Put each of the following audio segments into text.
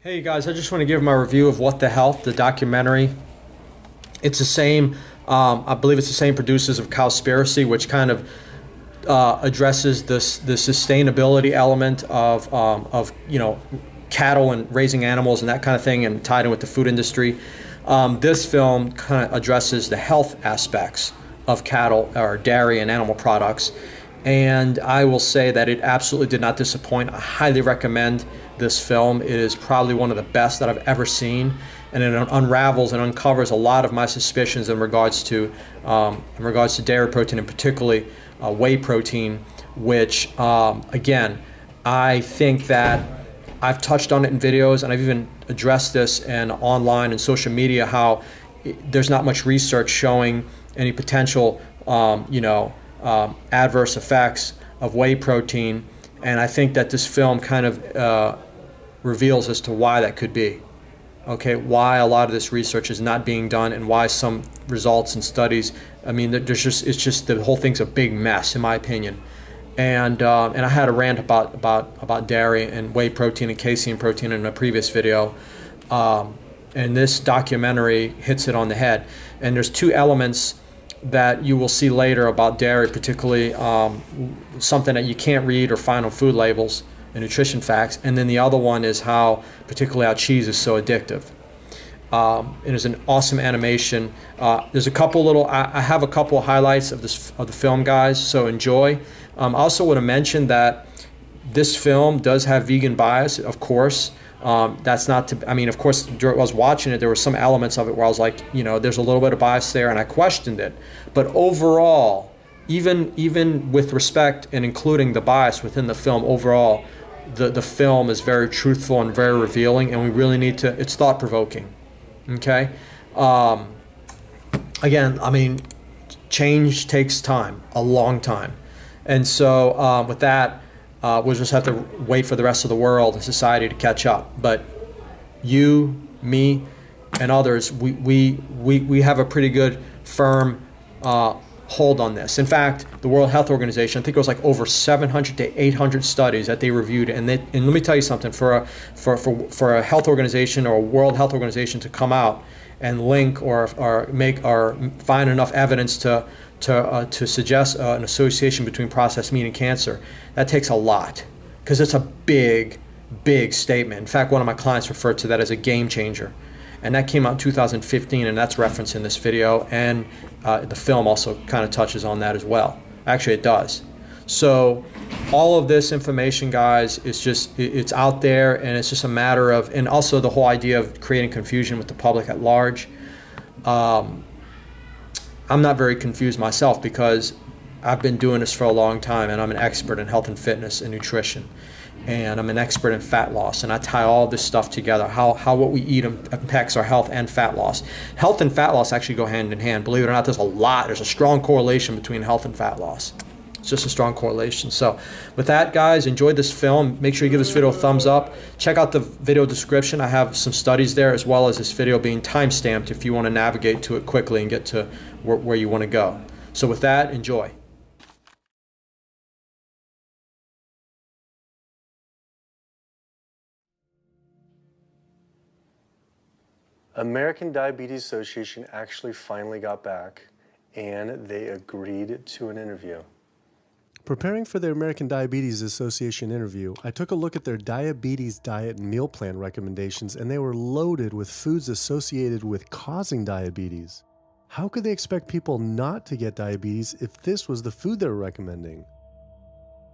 Hey guys, I just want to give my review of What the Health, the documentary. It's the same, I believe it's the same producers of Cowspiracy, which kind of addresses the sustainability element of cattle and raising animals and that kind of thing, and tied in with the food industry. This film kind of addresses the health aspects of cattle or dairy and animal products, and I will say that it absolutely did not disappoint. I highly recommend this film. It is probably one of the best that I've ever seen, and it unravels and uncovers a lot of my suspicions in regards to dairy protein, and particularly whey protein, which again, I think that I've touched on it in videos, and I've even addressed this and online and social media, how there's not much research showing any potential adverse effects of whey protein, and I think that this film kind of reveals as to why that could be. Okay, why a lot of this research is not being done, and why some results and studies, I mean, it's just the whole thing's a big mess in my opinion. And I had a rant about dairy and whey protein and casein protein in a previous video, and this documentary hits it on the head. And there's two elements that you will see later about dairy, particularly something that you can't read or find on food labels and nutrition facts, and then the other one is particularly how cheese is so addictive. It is an awesome animation. There's a couple little, I have a couple of highlights of the film, guys, so enjoy. I also want to mention that this film does have vegan bias, of course. That's not to, I mean, of course, during I was watching it, there were some elements of it where I was like, there's a little bit of bias there, and I questioned it. But overall, even with respect and including the bias within the film, overall, the film is very truthful and very revealing, and we really need to, it's thought-provoking, okay? Again, I mean, change takes time, a long time. And so with that, we'll just have to wait for the rest of the world and society to catch up. But you, me, and others, we have a pretty good, firm hold on this. In fact, the World Health Organization, I think it was like over 700 to 800 studies that they reviewed, and let me tell you something, for a health organization or a World Health Organization to come out and link or find enough evidence to suggest an association between processed meat and cancer, that takes a lot, because it's a big statement. In fact, one of my clients referred to that as a game changer. And that came out in 2015, and that's referenced in this video, and the film also kind of touches on that as well. Actually, it does. So all of this information, guys, is just, it's out there, and it's just a matter of, and also the whole idea of creating confusion with the public at large. I'm not very confused myself, because I've been doing this for a long time, and I'm an expert in health and fitness and nutrition. And I'm an expert in fat loss, and I tie all this stuff together, how what we eat impacts our health and fat loss. Health and fat loss actually go hand in hand. Believe it or not, there's a strong correlation between health and fat loss. It's just a strong correlation. So with that, guys, enjoy this film. Make sure you give this video a thumbs up. Check out the video description. I have some studies there, as well as this video being time-stamped if you want to navigate to it quickly and get to where you want to go. So with that, enjoy. American Diabetes Association actually finally got back, and they agreed to an interview. Preparing for the American Diabetes Association interview, I took a look at their diabetes diet and meal plan recommendations, and they were loaded with foods associated with causing diabetes. How could they expect people not to get diabetes if this was the food they were recommending?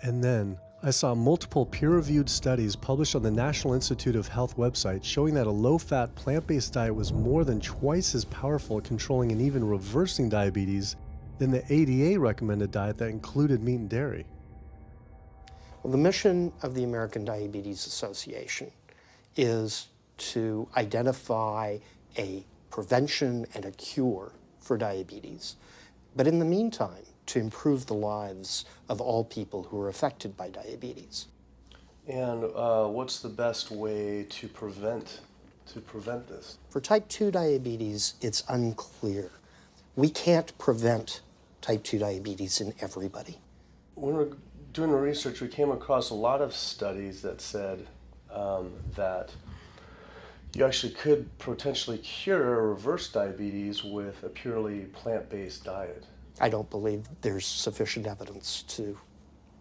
And then I saw multiple peer-reviewed studies published on the National Institute of Health website showing that a low-fat, plant-based diet was more than twice as powerful at controlling and even reversing diabetes than the ADA recommended diet that included meat and dairy. Well, the mission of the American Diabetes Association is to identify a prevention and a cure for diabetes, but in the meantime, to improve the lives of all people who are affected by diabetes. And what's the best way to prevent this? For type 2 diabetes, it's unclear. We can't prevent type 2 diabetes in everybody. When we're doing the research, we came across a lot of studies that said that you actually could potentially cure or reverse diabetes with a purely plant-based diet. I don't believe there's sufficient evidence to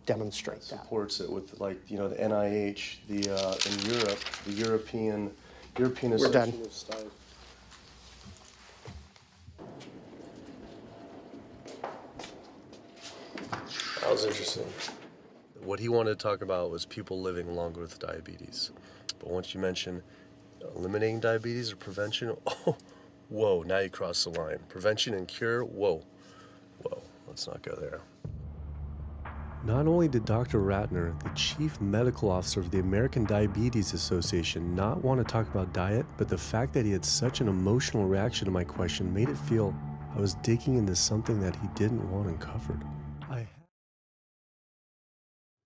demonstrate that. Supports it with, like, you know, the NIH, the in Europe, the European We're done. Association of Diet. That was interesting. What he wanted to talk about was people living longer with diabetes. But once you mention eliminating diabetes or prevention, oh, whoa, now you cross the line. Prevention and cure, whoa, let's not go there. Not only did Dr. Ratner, the chief medical officer of the American Diabetes Association, not want to talk about diet, but the fact that he had such an emotional reaction to my question made it feel I was digging into something that he didn't want uncovered.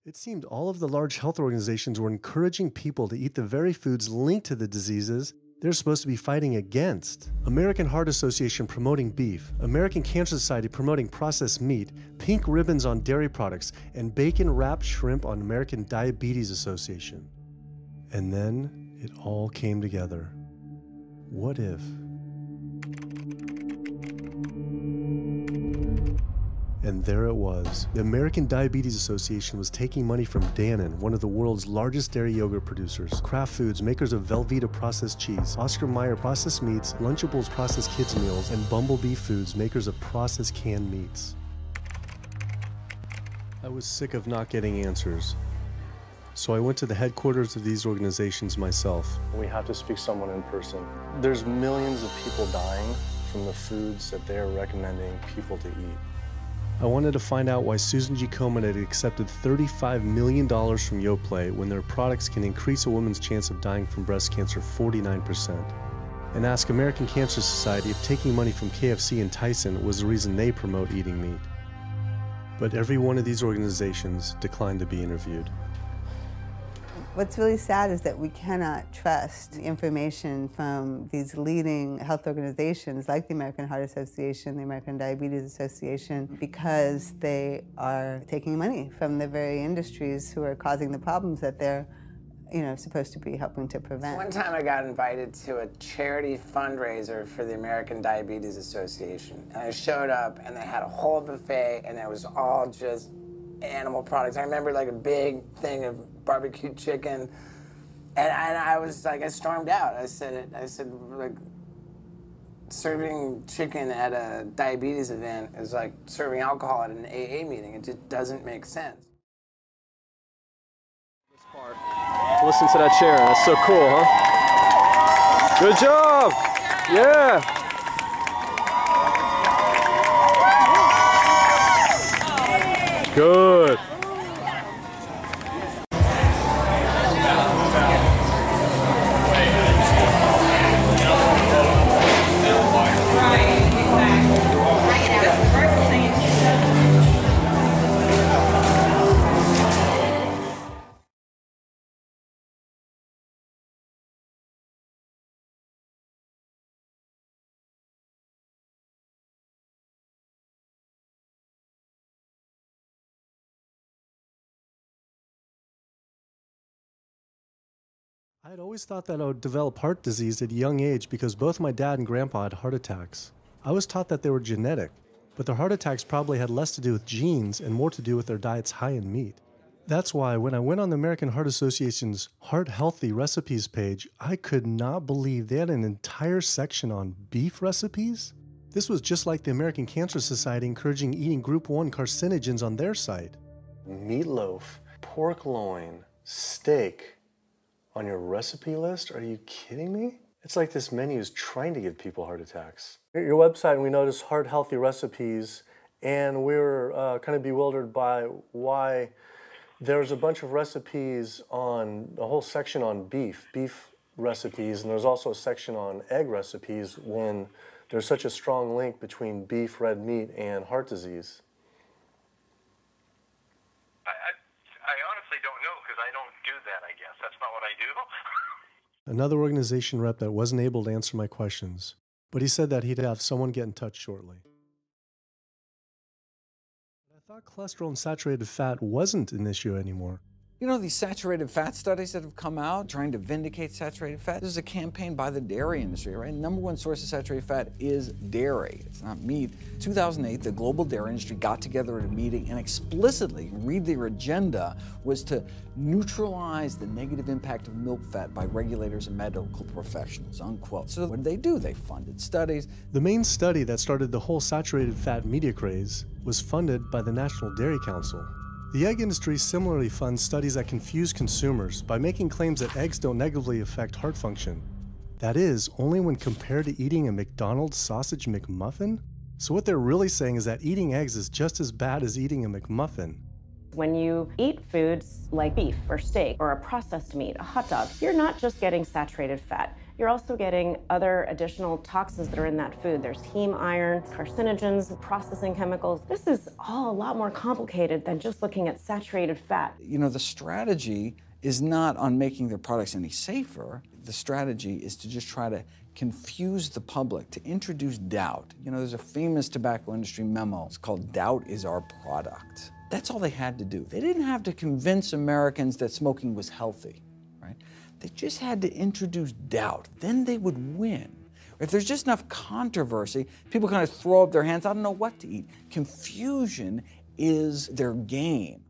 It seemed all of the large health organizations were encouraging people to eat the very foods linked to the diseases they're supposed to be fighting against. American Heart Association promoting beef, American Cancer Society promoting processed meat, pink ribbons on dairy products, and bacon-wrapped shrimp on American Diabetes Association. And then it all came together. What if? And there it was. The American Diabetes Association was taking money from Dannon, one of the world's largest dairy yogurt producers, Kraft Foods, makers of Velveeta processed cheese, Oscar Mayer processed meats, Lunchables processed kids meals, and Bumblebee Foods, makers of processed canned meats. I was sick of not getting answers. So I went to the headquarters of these organizations myself. We have to speak to someone in person. There's millions of people dying from the foods that they're recommending people to eat. I wanted to find out why Susan G. Komen had accepted $35 million from Yoplait when their products can increase a woman's chance of dying from breast cancer 49%. And ask American Cancer Society if taking money from KFC and Tyson was the reason they promote eating meat. But every one of these organizations declined to be interviewed. What's really sad is that we cannot trust information from these leading health organizations like the American Heart Association, the American Diabetes Association, because they are taking money from the very industries who are causing the problems that they're, supposed to be helping to prevent. One time I got invited to a charity fundraiser for the American Diabetes Association. And I showed up and they had a whole buffet and it was all just animal products. I remember like a big thing of barbecue chicken, and I was like, I stormed out. I said, like, serving chicken at a diabetes event is like serving alcohol at an AA meeting. It just doesn't make sense. This part. Listen to that chair. That's so cool, huh? Good job. Yeah. Good. I had always thought that I would develop heart disease at a young age because both my dad and grandpa had heart attacks. I was taught that they were genetic, but their heart attacks probably had less to do with genes and more to do with their diets high in meat. That's why when I went on the American Heart Association's Heart Healthy Recipes page, I could not believe they had an entire section on beef recipes. This was just like the American Cancer Society encouraging eating Group 1 carcinogens on their site. Meatloaf, pork loin, steak on your recipe list? Are you kidding me? It's like this menu is trying to give people heart attacks. At your website, and we noticed Heart Healthy Recipes, and we were kind of bewildered by why there's a bunch of recipes on, a whole section on beef recipes, and there's also a section on egg recipes when there's such a strong link between beef, red meat, and heart disease. I honestly don't know because I don't do that, I guess. That's not what I do. Another organization rep that wasn't able to answer my questions, but he said that he'd have someone get in touch shortly. I thought cholesterol and saturated fat wasn't an issue anymore. You know, these saturated fat studies that have come out trying to vindicate saturated fat, this is a campaign by the dairy industry, right? Number one source of saturated fat is dairy, it's not meat. 2008, the global dairy industry got together at a meeting and explicitly, read their agenda, was to neutralize the negative impact of milk fat by regulators and medical professionals, unquote. So what did they do? They funded studies. The main study that started the whole saturated fat media craze was funded by the National Dairy Council. The egg industry similarly funds studies that confuse consumers by making claims that eggs don't negatively affect heart function. That is, only when compared to eating a McDonald's sausage McMuffin? So what they're really saying is that eating eggs is just as bad as eating a McMuffin. When you eat foods like beef or steak or a processed meat, a hot dog, you're not just getting saturated fat. You're also getting other additional toxins that are in that food. There's heme iron, carcinogens, processing chemicals. This is all a lot more complicated than just looking at saturated fat. You know, the strategy is not on making their products any safer. The strategy is to just try to confuse the public, to introduce doubt. You know, there's a famous tobacco industry memo. It's called "Doubt is Our Product." That's all they had to do. They didn't have to convince Americans that smoking was healthy, right? They just had to introduce doubt. Then they would win. If there's just enough controversy, people kind of throw up their hands, I don't know what to eat. Confusion is their game.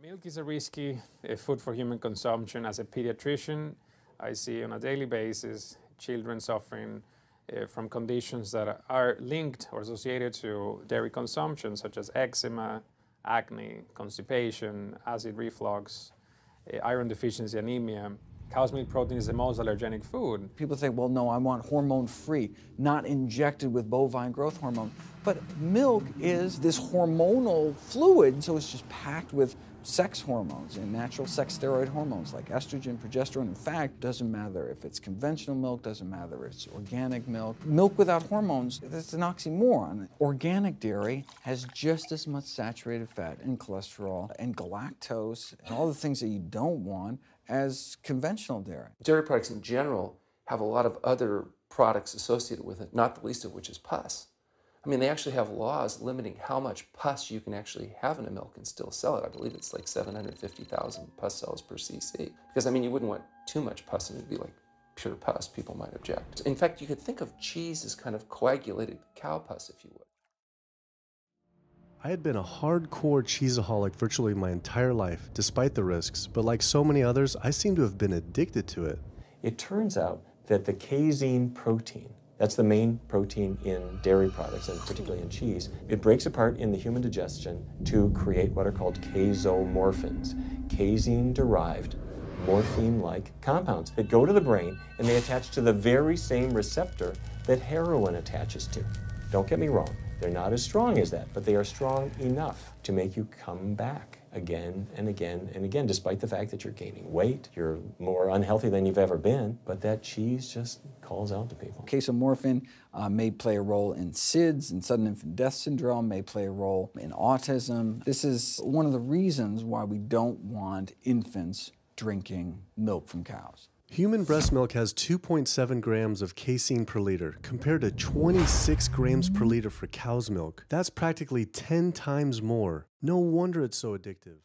Milk is a risky food for human consumption. As a pediatrician, I see on a daily basis children suffering from conditions that are linked or associated to dairy consumption, such as eczema, acne, constipation, acid reflux, iron deficiency, anemia. Cow's milk protein is the most allergenic food. People say, well, no, I want hormone-free, not injected with bovine growth hormone. But milk is this hormonal fluid, so it's just packed with sex hormones and natural sex steroid hormones like estrogen, progesterone. In fact, doesn't matter if it's conventional milk, doesn't matter if it's organic milk. Milk without hormones, that's an oxymoron. Organic dairy has just as much saturated fat and cholesterol and galactose and all the things that you don't want as conventional dairy. Dairy products in general have a lot of other products associated with it, not the least of which is pus. I mean, they actually have laws limiting how much pus you can actually have in a milk and still sell it. I believe it's like 750,000 pus cells per cc. Because, I mean, you wouldn't want too much pus and it would be like pure pus. People might object. In fact, you could think of cheese as kind of coagulated cow pus, if you would. I had been a hardcore cheeseaholic virtually my entire life, despite the risks, but like so many others, I seem to have been addicted to it. It turns out that the casein protein, that's the main protein in dairy products, and particularly in cheese, it breaks apart in the human digestion to create what are called casomorphins, casein-derived morphine-like compounds that go to the brain and they attach to the very same receptor that heroin attaches to. Don't get me wrong. They're not as strong as that, but they are strong enough to make you come back again and again and again, despite the fact that you're gaining weight, you're more unhealthy than you've ever been, but that cheese just calls out to people. Casomorphin may play a role in SIDS, and sudden infant death syndrome, may play a role in autism. This is one of the reasons why we don't want infants drinking milk from cows. Human breast milk has 2.7 grams of casein per liter, compared to 26 grams per liter for cow's milk. That's practically 10 times more. No wonder it's so addictive.